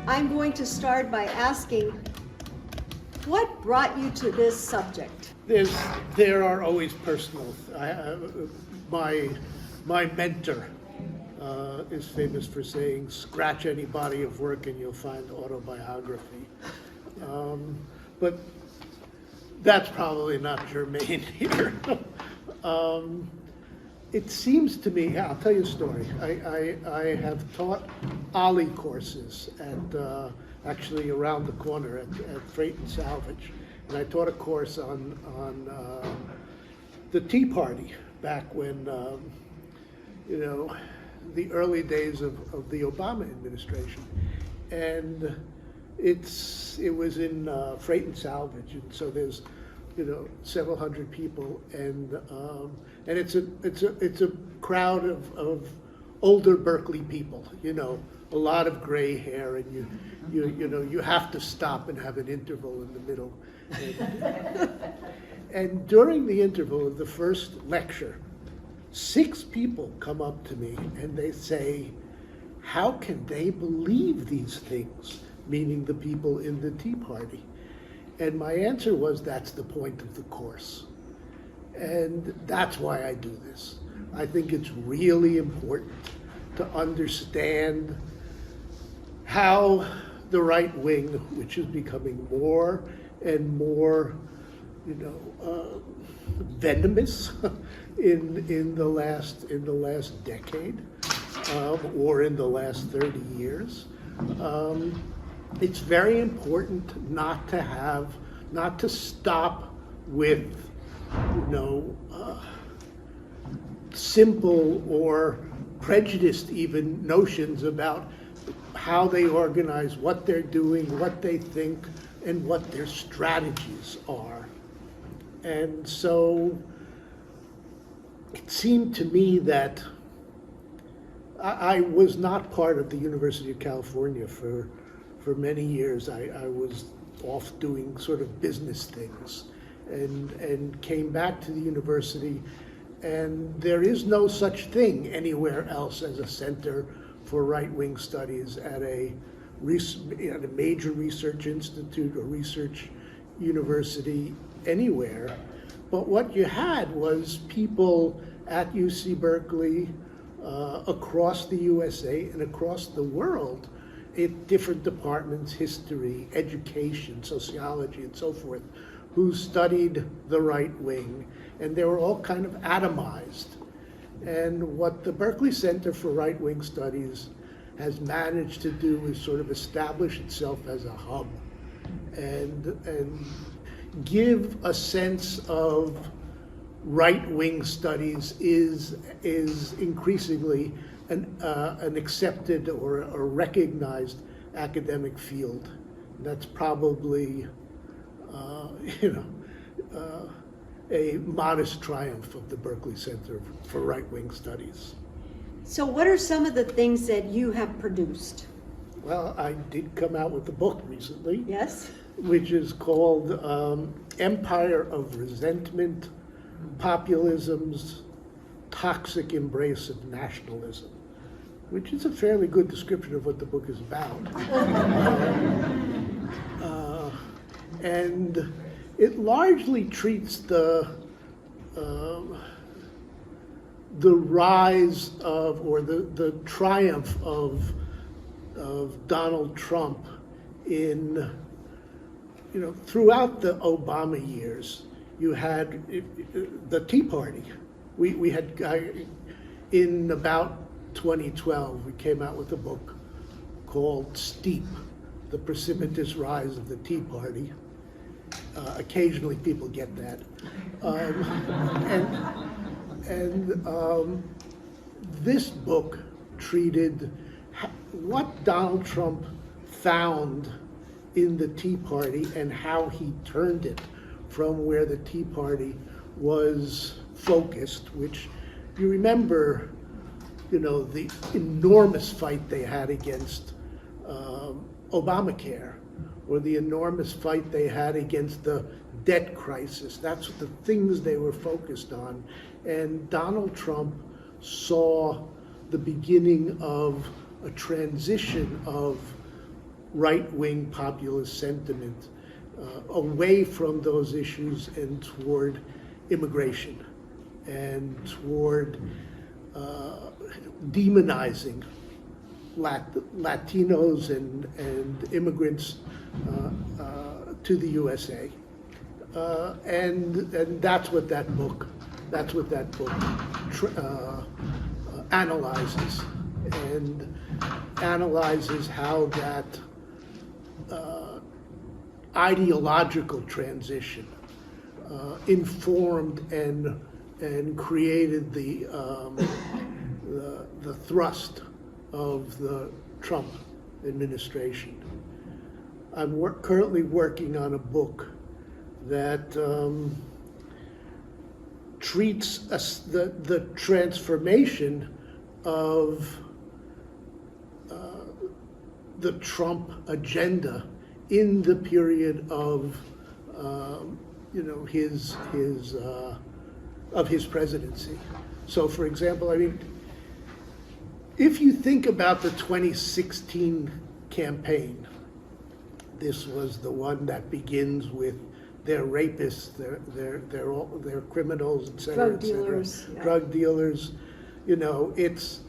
I'm going to start by asking, what brought you to this subject? There are always personal. My mentor is famous for saying, "Scratch any body of work and you'll find autobiography." But that's probably not germane here. It seems to me, I'll tell you a story. I have taught OLLI courses at actually around the corner at Freight and Salvage, and I taught a course on the Tea Party back when the early days of the Obama administration, and it was in Freight and Salvage, and so there's several hundred people, and it's a crowd of older Berkeley people, a lot of gray hair, and you have to stop and have an interval in the middle. And during the interval of the first lecture, 6 people come up to me and they say, "How can they believe these things?" Meaning the people in the Tea Party. And my answer was, that's the point of the course. And that's why I do this. I think it's really important to understand how the right wing, which is becoming more and more, venomous in the last decade, or in the last 30 years. It's very important not to stop with, simple or prejudiced even notions about how they organize, what they're doing, what they think, and what their strategies are. And so it seemed to me that I was not part of the University of California for many years. I was off doing sort of business things, and came back to the university, and there is no such thing anywhere else as a center for right-wing studies at a major research institute or research university anywhere. But what you had was people at UC Berkeley, across the USA and across the world, in different departments, history, education, sociology, and so forth, who studied the right wing, and they were all kind of atomized. And what the Berkeley Center for Right-Wing Studies has managed to do is sort of establish itself as a hub and give a sense of right-wing studies is increasingly an accepted or a recognized academic field. That's probably, a modest triumph of the Berkeley Center for Right-Wing Studies. So what are some of the things that you have produced? Well, I did come out with a book recently. Yes? Which is called Empire of Resentment, Populism's Toxic Embrace of Nationalism, which is a fairly good description of what the book is about. And it largely treats the rise of, or the triumph of Donald Trump in, throughout the Obama years. You had the Tea Party. We had, in about 2012, we came out with a book called Steep, The Precipitous Rise of the Tea Party. Occasionally people get that. This book treated what Donald Trump found in the Tea Party and how he turned it from where the Tea Party was focused, which you remember, the enormous fight they had against Obamacare, or the enormous fight they had against the debt crisis. That's the things they were focused on. And Donald Trump saw the beginning of a transition of right-wing populist sentiment away from those issues and toward immigration and toward demonizing Latinos and immigrants to the USA, and that's what that book analyzes, and analyzes how that ideological transition informed and created the thrust of the Trump administration. I'm currently working on a book that treats the transformation of the Trump agenda in the period of his presidency. So, for example, I mean, if you think about the 2016 campaign, this was the one that begins with they're rapists, they're criminals, et cetera, Drug dealers. Yeah. Drug dealers. You know, it's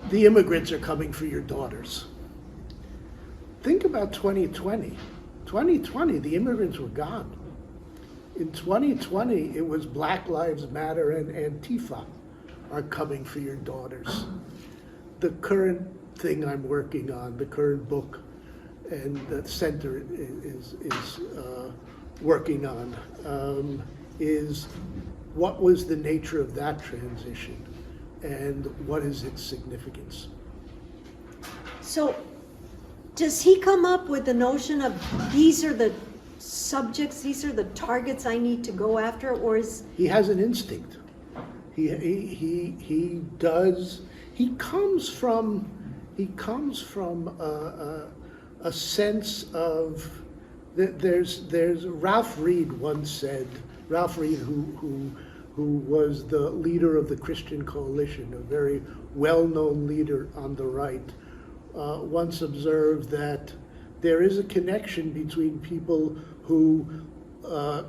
the immigrants are coming for your daughters. Think about 2020. 2020, the immigrants were gone. In 2020, it was Black Lives Matter and Antifa are coming for your daughters. The current thing I'm working on, the current book, and the center is working on, is what was the nature of that transition and what is its significance. So, does he come up with the notion of these are the subjects, these are the targets I need to go after, or is he has an instinct? He does. He comes from a sense of that. There's Ralph Reed once said. Ralph Reed, who was the leader of the Christian Coalition, a very well-known leader on the right, once observed that there is a connection between people who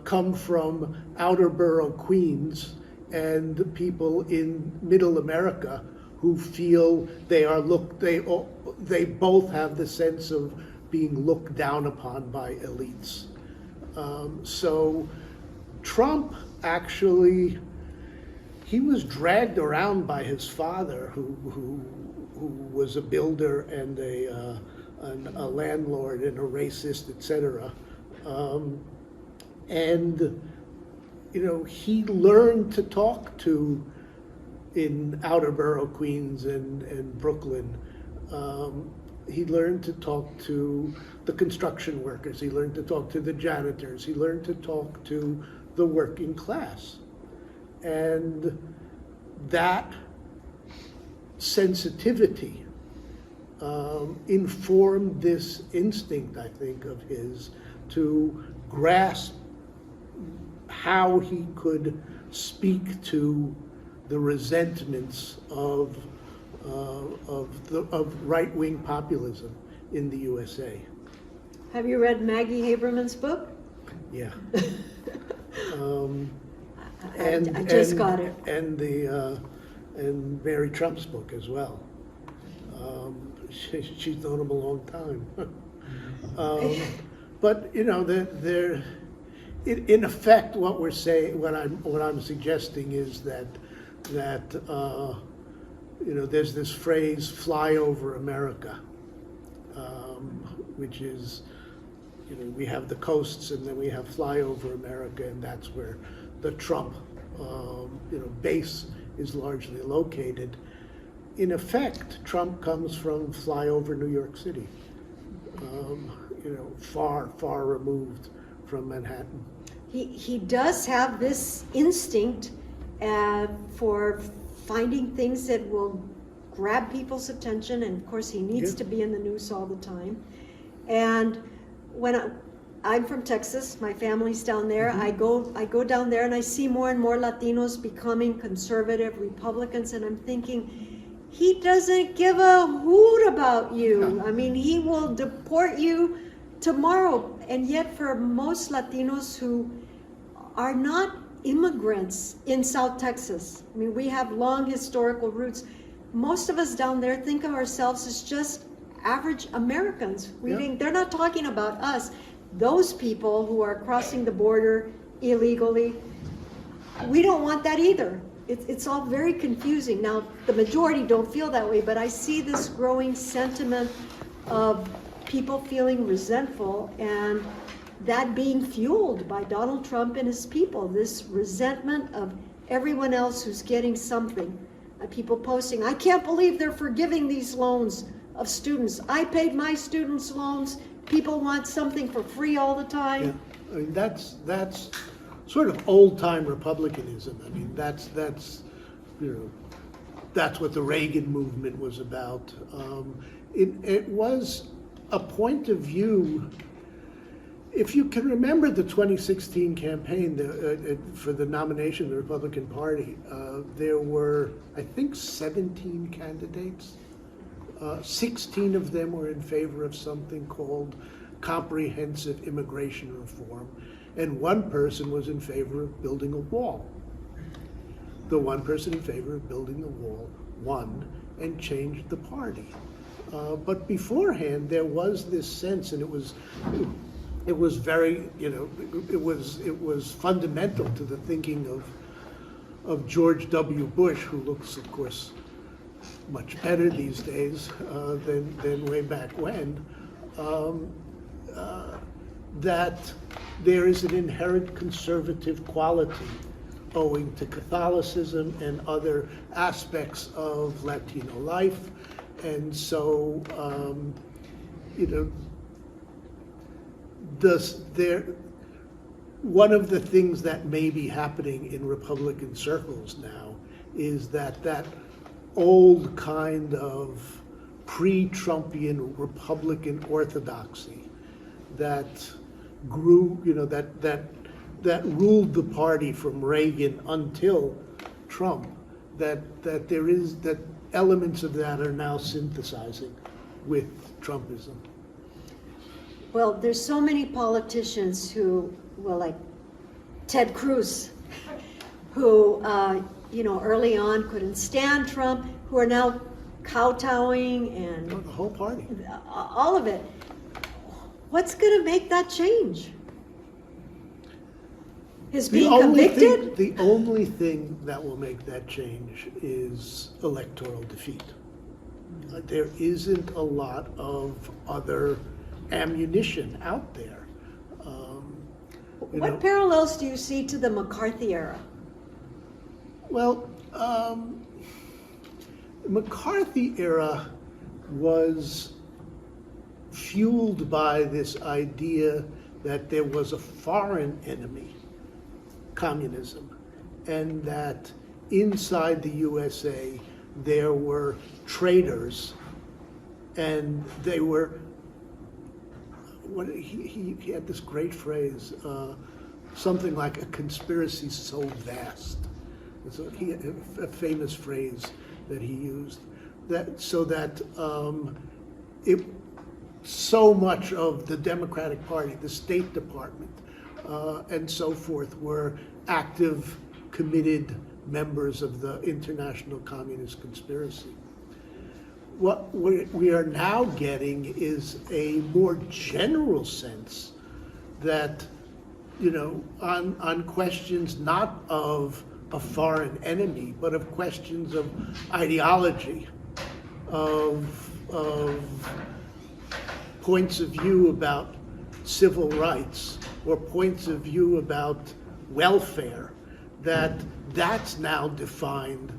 come from outer borough Queens and the people in middle America who feel they both have the sense of being looked down upon by elites. So Trump actually, he was dragged around by his father, who was a builder and a landlord and a racist, etc. And you know, he learned to talk to, in outer borough Queens and Brooklyn, he learned to talk to the construction workers, he learned to talk to the janitors, he learned to talk to the working class. And that sensitivity informed this instinct, I think, of his to grasp how he could speak to the resentments of right-wing populism in the USA. have you read Maggie Haberman's book? Yeah. I just got it. And Mary Trump's book as well. She's known him a long time. But you know, in effect, what we're saying, what I'm suggesting is that you know, there's this phrase "fly over America," which is, you know, we have the coasts and then we have fly over America, and that's where the Trump you know, base is largely located. In effect, Trump comes from flyover New York City, you know, far removed from Manhattan. He does have this instinct for finding things that will grab people's attention, and of course he needs to be in the news all the time. And when I'm from Texas, my family's down there. I go down there and I see more and more Latinos becoming conservative Republicans, and I'm thinking, he doesn't give a hoot about you. I mean, he will deport you tomorrow. And yet for most Latinos who are not immigrants in South Texas, I mean, we have long historical roots. Most of us down there think of ourselves as just average Americans. They're not talking about us. Those people who are crossing the border illegally, we don't want that either. It's all very confusing. Now, the majority don't feel that way, but I see this growing sentiment of people feeling resentful, and that being fueled by Donald Trump and his people, this resentment of everyone else who's getting something. People posting, I can't believe they're forgiving these loans of students. I paid my students' loans. People want something for free all the time. Yeah. I mean, that's sort of old-time Republicanism. I mean, that's what the Reagan movement was about. It was a point of view. If you can remember the 2016 campaign for the nomination of the Republican Party, there were, I think, 17 candidates. 16 of them were in favor of something called comprehensive immigration reform, and one person was in favor of building a wall. The one person in favor of building the wall won and changed the party. But beforehand, there was this sense, and it was very, it was fundamental to the thinking of George W. Bush, who looks, of course, much better these days than way back when, that there is an inherent conservative quality owing to Catholicism and other aspects of Latino life. And so, one of the things that may be happening in Republican circles now is that old kind of pre-Trumpian Republican orthodoxy that grew, that ruled the party from Reagan until Trump, that elements of that are now synthesizing with Trumpism. Well, there's so many politicians who, like Ted Cruz, who, early on couldn't stand Trump, who are now kowtowing and The whole party. all of it. What's going to make that change? His being convicted? The only thing that will make that change is electoral defeat. There isn't a lot of other ammunition out there. What parallels do you see to the McCarthy era? Well, the McCarthy era was fueled by this idea that there was a foreign enemy, communism, and that inside the USA there were traitors, and they were, he had this great phrase, something like a conspiracy so vast. So he had a famous phrase that he used, so much of the Democratic Party, the State Department, and so forth were active, committed members of the international communist conspiracy. What we are now getting is a more general sense that, on questions not of a foreign enemy, but of questions of ideology, of points of view about civil rights, or points of view about welfare, that's now defined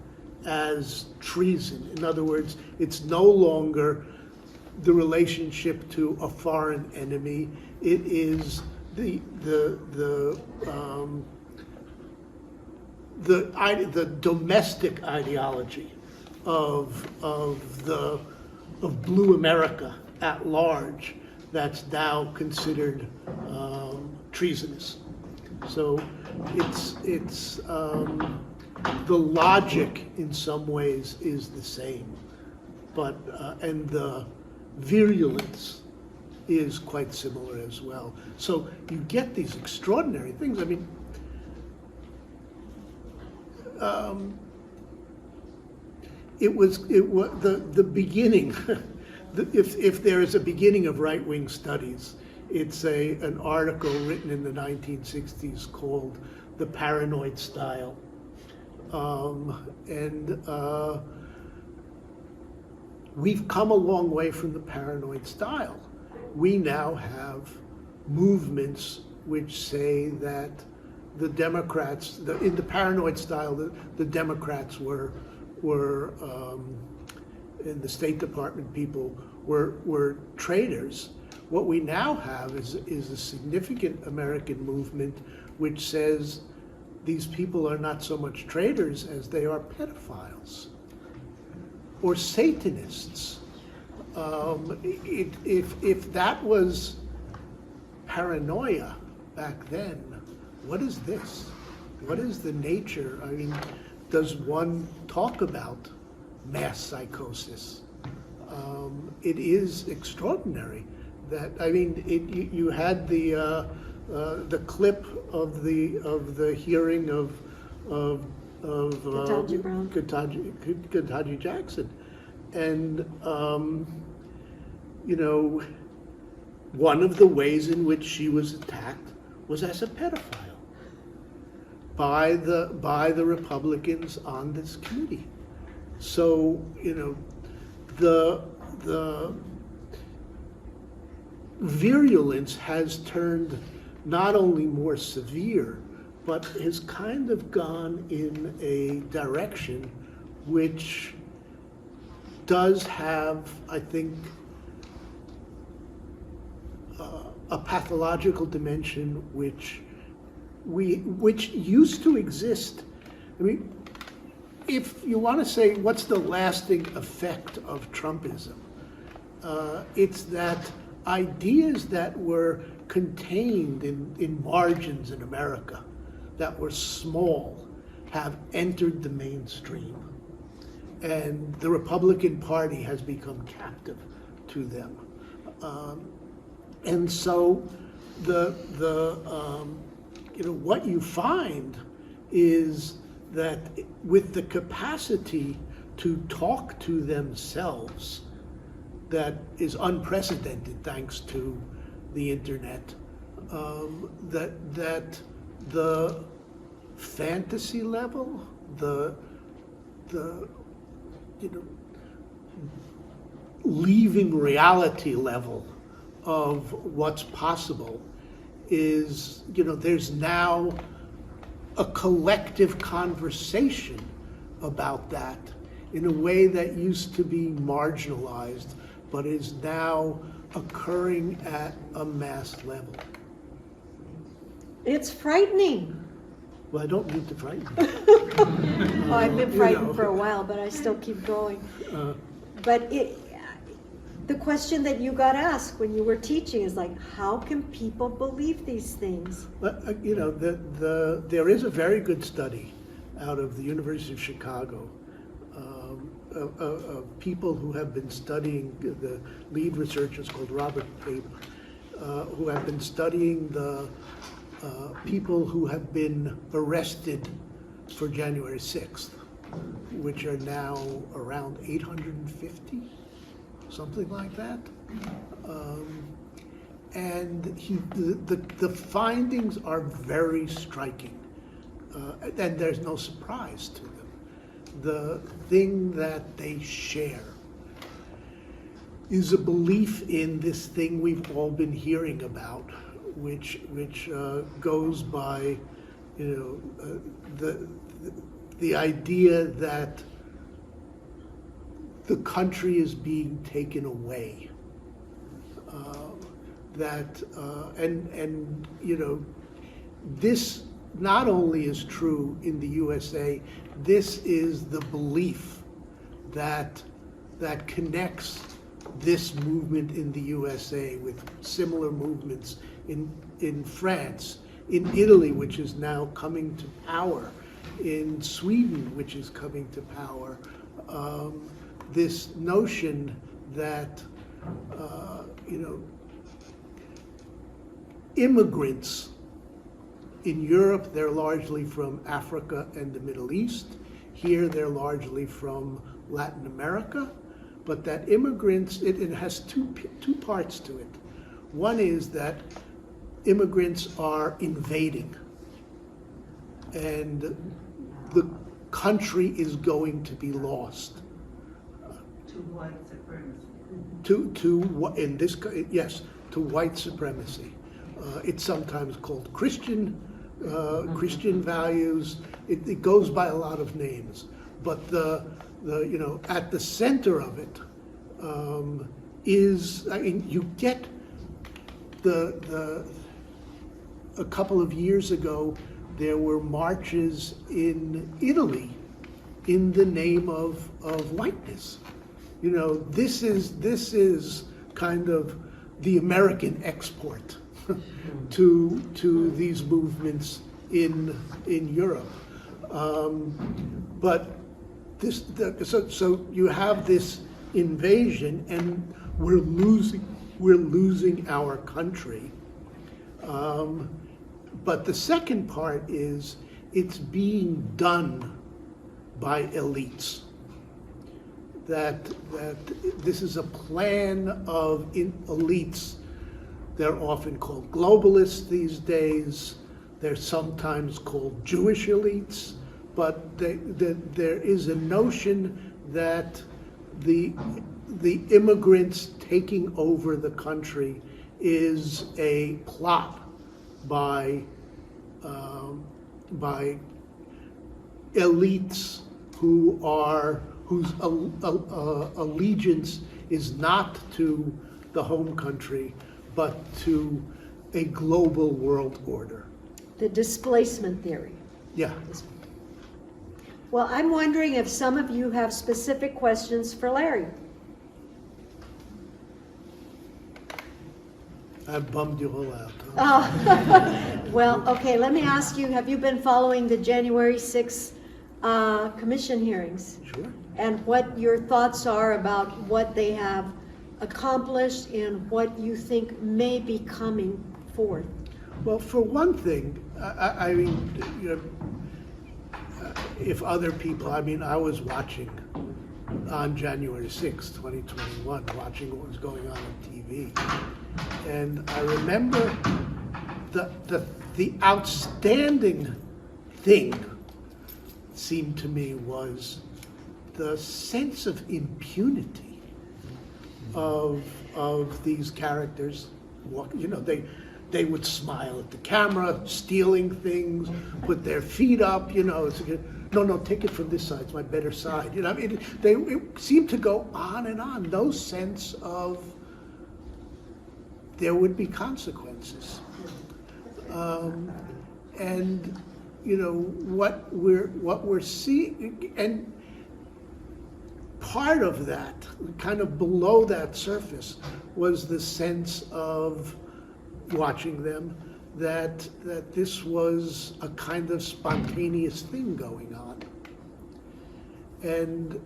as treason. In other words, it's no longer the relationship to a foreign enemy. It is the domestic ideology of Blue America at large that's now considered treasonous. So it's the logic in some ways is the same. but and the virulence is quite similar as well. So you get these extraordinary things. I mean, it was the beginning. If there is a beginning of right-wing studies, it's an article written in the 1960s called "The Paranoid Style," and we've come a long way from the paranoid style. We now have movements which say that the Democrats, in the paranoid style, the Democrats were and the State Department people were traitors. What we now have is a significant American movement which says these people are not so much traitors as they are pedophiles or Satanists. If that was paranoia back then, what is this? What is the nature? I mean, does one talk about mass psychosis? It is extraordinary. That, I mean, you had the clip of the hearing of Ketanji Brown. Ketanji Jackson, and you know, one of the ways in which she was attacked was as a pedophile by the Republicans on this committee. So, you know, the virulence has turned not only more severe, but has kind of gone in a direction which does have, I think, a pathological dimension which used to exist. I mean, if you want to say what's the lasting effect of Trumpism, it's that ideas that were contained in margins in America, that were small, have entered the mainstream. And the Republican Party has become captive to them. And so you know, what you find is that with the capacity to talk to themselves, that is unprecedented thanks to the internet, that the fantasy level, the you know, leaving reality level of what's possible is, you know, there's now a collective conversation about that in a way that used to be marginalized, but is now occurring at a mass level. It's frightening. Well, I don't need to frighten you. Oh, I've been frightened You know. for a while, but I still keep going. But the question that you got asked when you were teaching is like, how can people believe these things? You know, there is a very good study out of the University of Chicago of people who have been studying, the lead researcher is called Robert Pape, who have been studying the people who have been arrested for January 6th, which are now around 850, something like that. And the findings are very striking, and there's no surprise to them. The thing that they share is a belief in this thing we've all been hearing about, which goes by, you know, the idea that the country is being taken away. And you know, this not only is true in the USA, this is the belief that connects this movement in the USA with similar movements in France, in Italy, which is now coming to power, in Sweden, which is coming to power, this notion that, you know, immigrants in Europe, they're largely from Africa and the Middle East. Here, they're largely from Latin America. But that immigrants, it has two parts to it. One is that immigrants are invading, and the country is going to be lost. To white supremacy. To white supremacy. It's sometimes called Christian values. It goes by a lot of names, but the you know, at the center of it is, I mean, you get a couple of years ago, there were marches in Italy in the name of whiteness. You know, this is kind of the American export to these movements in Europe. But so you have this invasion, and we're losing our country. But the second part is it's being done by elites. That this is a plan of elites. They're often called globalists these days. They're sometimes called Jewish elites. But there is a notion that the immigrants taking over the country is a plot by elites whose allegiance is not to the home country, but to a global world order. The displacement theory. Yeah. Well, I'm wondering if some of you have specific questions for Larry. I bummed you all out. Oh, well, okay, let me ask you, have you been following the January 6th commission hearings? Sure. And what your thoughts are about what they have accomplished and what you think may be coming forth? Well, for one thing, I mean, you know, if other people, I mean, I was watching on January 6, 2021, watching what was going on TV. And I remember the outstanding thing, seemed to me, was the sense of impunity of these characters. You know, they would smile at the camera, stealing things, put their feet up, you know, it's no, take it from this side, it's my better side. You know, I mean, it seemed to go on and on, no sense of there would be consequences. And, you know, what we're seeing, and part of that, kind of below that surface, was the sense of watching them, that this was a kind of spontaneous thing going on. And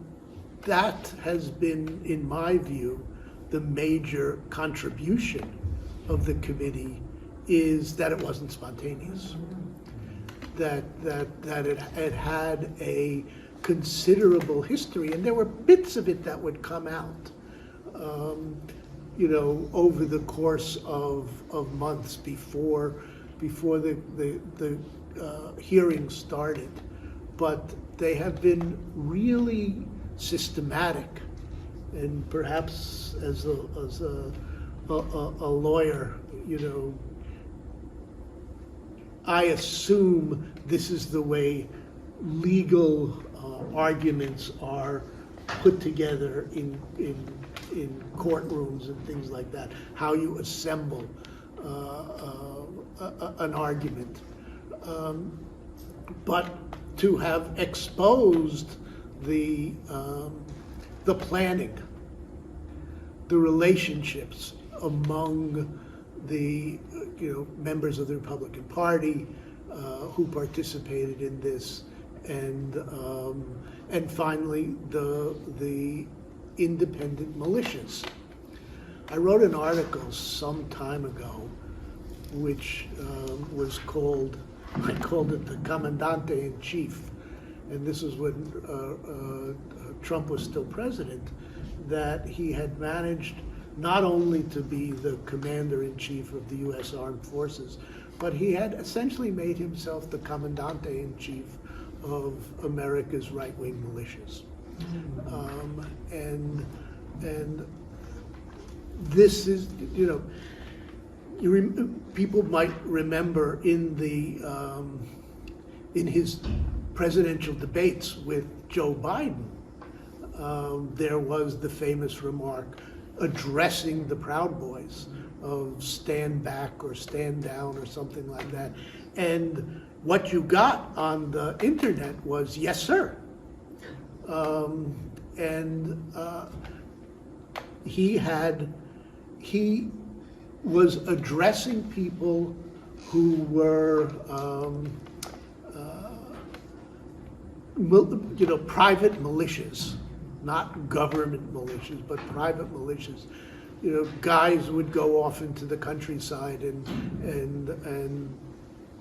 that has been, in my view, the major contribution of the committee, is that it wasn't spontaneous. That it had a considerable history, and there were bits of it that would come out, you know, over the course of months before the hearing started. But they have been really systematic, and perhaps as a lawyer, you know, I assume this is the way legal arguments are put together in courtrooms and things like that, how you assemble an argument. But to have exposed the planning, the relationships among the members of the Republican Party who participated in this, and finally the independent militias. I wrote an article some time ago, which was called, I called it the Commandante in Chief. And this is when Trump was still president, that he had managed not only to be the commander-in-chief of the U.S. Armed Forces, but he had essentially made himself the Commandante-in-Chief of America's right-wing militias. And this is, you know, people might remember in his presidential debates with Joe Biden, there was the famous remark addressing the Proud Boys of stand back or stand down or something like that. And what you got on the internet was, yes, sir. He was addressing people who were, private militias, not government militias, but private militias. You know, guys would go off into the countryside and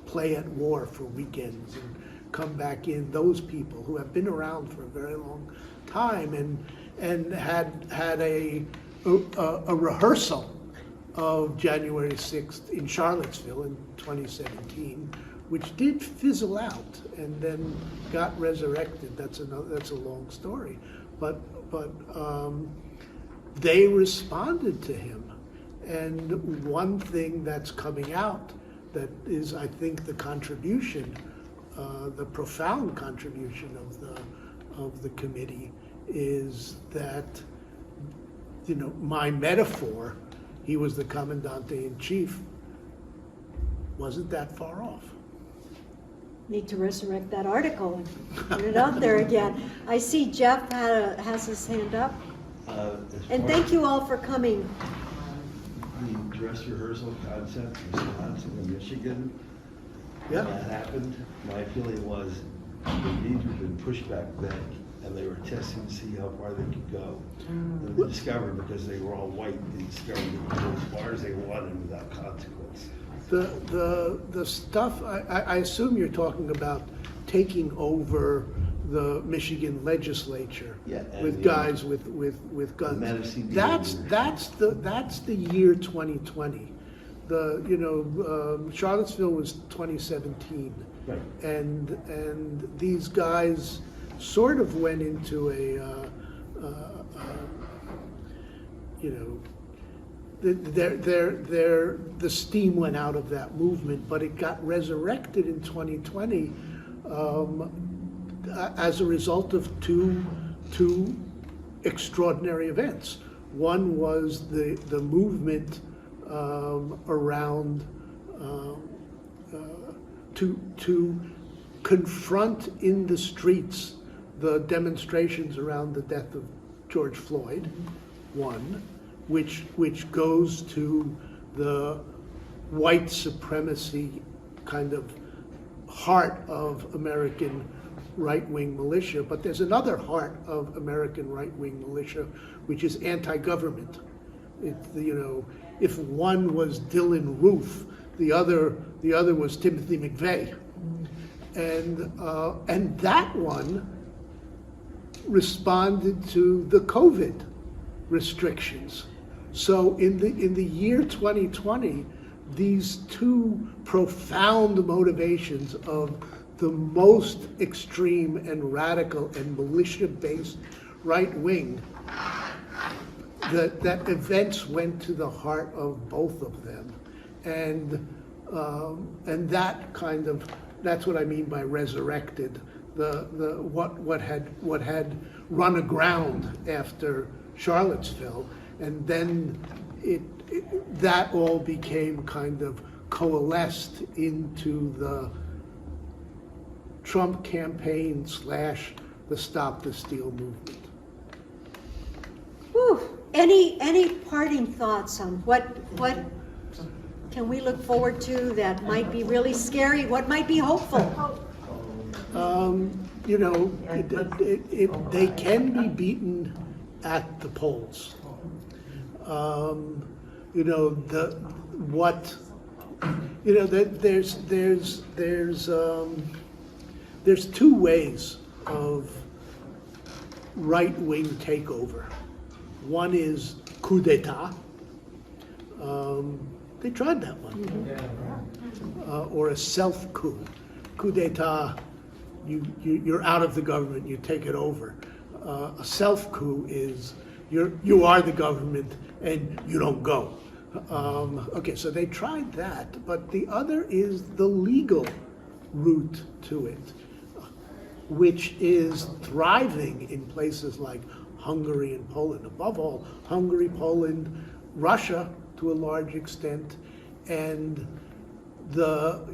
play at war for weekends and come back in. Those people who have been around for a very long time and had a rehearsal of January 6th in Charlottesville in 2017, which did fizzle out and then got resurrected. That's a long story, but they responded to him. And one thing that's coming out that is, I think, the contribution, the profound contribution of the committee is that, you know, my metaphor, he was the Commandante in Chief, wasn't that far off. Need to resurrect that article and put it out there again. I see Jeff has his hand up. And thank you all for coming. The dress rehearsal concept Wisconsin and Michigan, Yeah. when that happened, my feeling was the needs had been pushed back then, and they were testing to see how far they could go. And they discovered, because they were all white, they discovered they could go as far as they wanted without consequence. The stuff, I assume you're talking about taking over the Michigan legislature, Yeah, and with guys with guns. Madison, That's the year 2020. Charlottesville was 2017, Right. and these guys sort of went into the steam went out of that movement, but it got resurrected in 2020 as a result of two extraordinary events. One was the movement around to confront in the streets the demonstrations around the death of George Floyd. One, which goes to the white supremacy kind of heart of American right-wing militia, but there's another heart of American right-wing militia, which is anti-government. If one was Dylan Roof, the other was Timothy McVeigh, and that one responded to the COVID restrictions. So in the year 2020, these two profound motivations of the most extreme and radical and militia-based right wing, that events went to the heart of both of them, and that's what I mean by resurrected. What had run aground after Charlottesville, and then that all became kind of coalesced into the Trump campaign / the Stop the Steal movement. Whew. Any parting thoughts on what can we look forward to that might be really scary? What might be hopeful? They can be beaten at the polls. There's two ways of right-wing takeover. One is coup d'etat. They tried that one. Or a self-coup. Coup d'etat, you're out of the government, you take it over. A self-coup is you are the government and you don't go. Okay, so they tried that, but the other is the legal route to it, which is thriving in places like Hungary and Poland. Above all, Hungary, Poland, Russia to a large extent, and the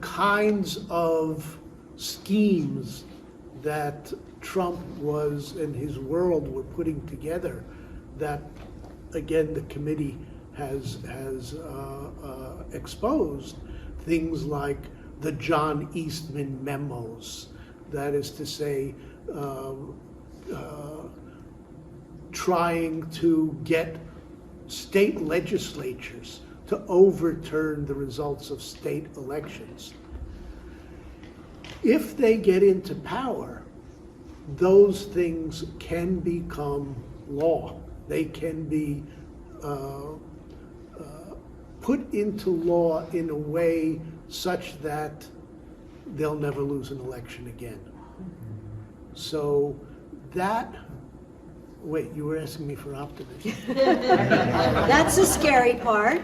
kinds of schemes that Trump and his world were putting together, that again the committee has exposed, things like the John Eastman memos, that is to say, trying to get state legislatures to overturn the results of state elections. If they get into power, those things can become law. They can be put into law in a way such that they'll never lose an election again. So that, wait, you were asking me for optimism. That's the scary part.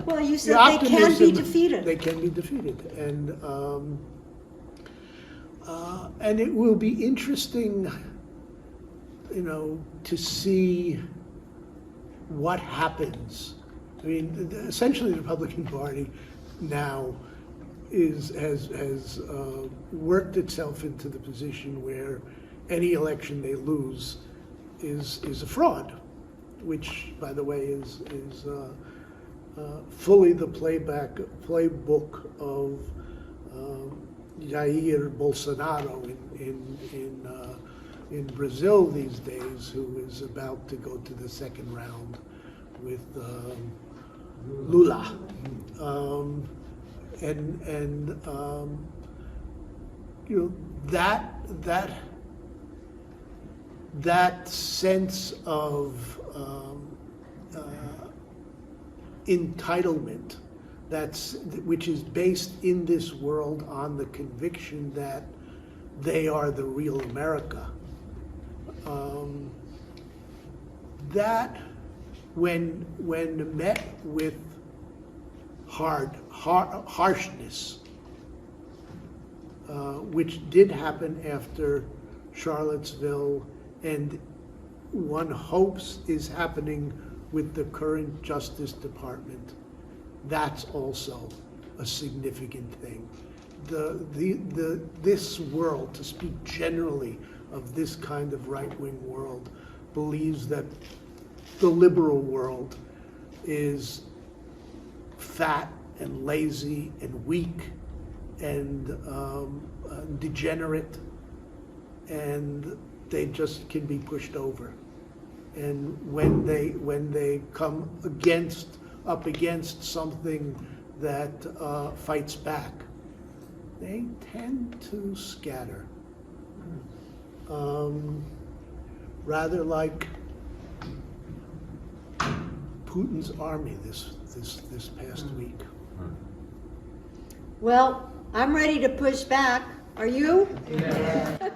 Well, you said they can be defeated. They can be defeated, and it will be interesting, to see what happens. I mean, essentially, the Republican Party now has worked itself into the position where any election they lose is a fraud, which, by the way, is fully the playbook of Jair Bolsonaro in Brazil these days, who is about to go to the second round with Lula. That sense of entitlement, which is based in this world on the conviction that they are the real America. That, when met with harshness, which did happen after Charlottesville, and one hopes is happening with the current Justice Department, that's also a significant thing. This world, to speak generally of this kind of right-wing world, believes that the liberal world is fat and lazy and weak and degenerate, and they just can be pushed over. And when they come up against something that fights back, they tend to scatter. Rather like Putin's army this past week. Well, I'm ready to push back. Are you? Yeah.